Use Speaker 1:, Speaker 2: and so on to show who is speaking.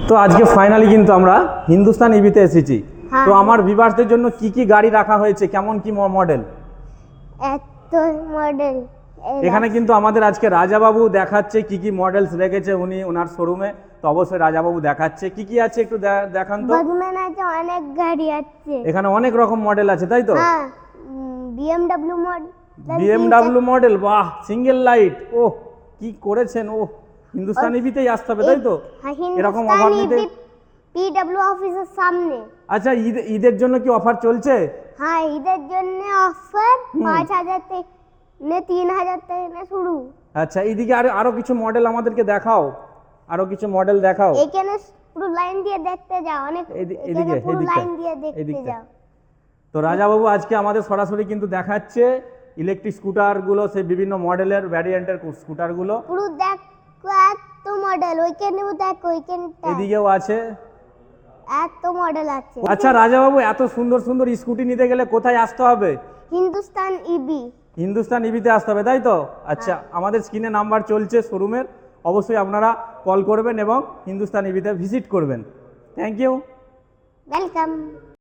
Speaker 1: তো আজকে ফাইনালি কিন্তু আমরা হিন্দুস্তান ইভিতে এসেছি। তো আমার ভিউয়ার্সদের জন্য কি কি গাড়ি রাখা হয়েছে, কেমন কি মডেল,
Speaker 2: এত মডেল
Speaker 1: এখানে কিন্তু আমাদের আজকে রাজাবাবু দেখাচ্ছে কি কি মডেলস রেখেছে উনি ওনার শোরুমে। তো অবশ্যই রাজাবাবু দেখাচ্ছে কি কি আছে, একটু দেখান তো।
Speaker 2: বর্ধমান আছে, অনেক গাড়ি আছে
Speaker 1: এখানে অনেক রকম মডেল আছে তাই তো?
Speaker 2: হ্যাঁ, বিএমডব্লিউ মডেল,
Speaker 1: বিএমডব্লিউ মডেল, বাহ, সিঙ্গেল লাইট, ও কি করেছেন, ও হিন্দুস্তান ইভিতেই আসতে হবে তাই তো? এরকম অফার নিতে
Speaker 2: পিডব্লিউ অফিসের সামনে।
Speaker 1: আচ্ছা, ঈদের জন্য কি অফার চলছে?
Speaker 2: হ্যাঁ, ঈদের জন্য অফার 5,000 থেকে 3,000 থেকে শুরু।
Speaker 1: আচ্ছা, এইদিকে আরো কিছু মডেল আমাদেরকে দেখাও, আরো কিছু মডেল দেখাও।
Speaker 2: এখানে পুরো লাইন দিয়ে দেখতে যাও, অনেক
Speaker 1: এদিকে
Speaker 2: পুরো লাইন দিয়ে দেখতে যাও।
Speaker 1: তো রাজাবাবু আজকে আমাদের সরাসরি কিন্তু দেখাচ্ছে ইলেকট্রিক স্কুটারগুলো, সেই বিভিন্ন মডেলের ভ্যারিয়েন্টের স্কুটারগুলো।
Speaker 2: পুরো দেখো, এত মডেল, ওইখানেও দেখো, ওইখানটা
Speaker 1: এদিকেও আছে,
Speaker 2: এত মডেল আছে।
Speaker 1: আচ্ছা রাজাবাবু, এত সুন্দর সুন্দর স্কুটি নিতে গেলে কোথায় আসতে হবে?
Speaker 2: হিন্দুস্তান ইবি।
Speaker 1: হিন্দুস্তান ইভিতে আসতে হবে তাই তো? আচ্ছা, আমাদের স্ক্রিনে নাম্বার চলছে শোরুমের, অবশ্যই আপনারা কল করবেন এবং হিন্দুস্তান ইভিতে ভিজিট করবেন। Thank you,
Speaker 2: welcome.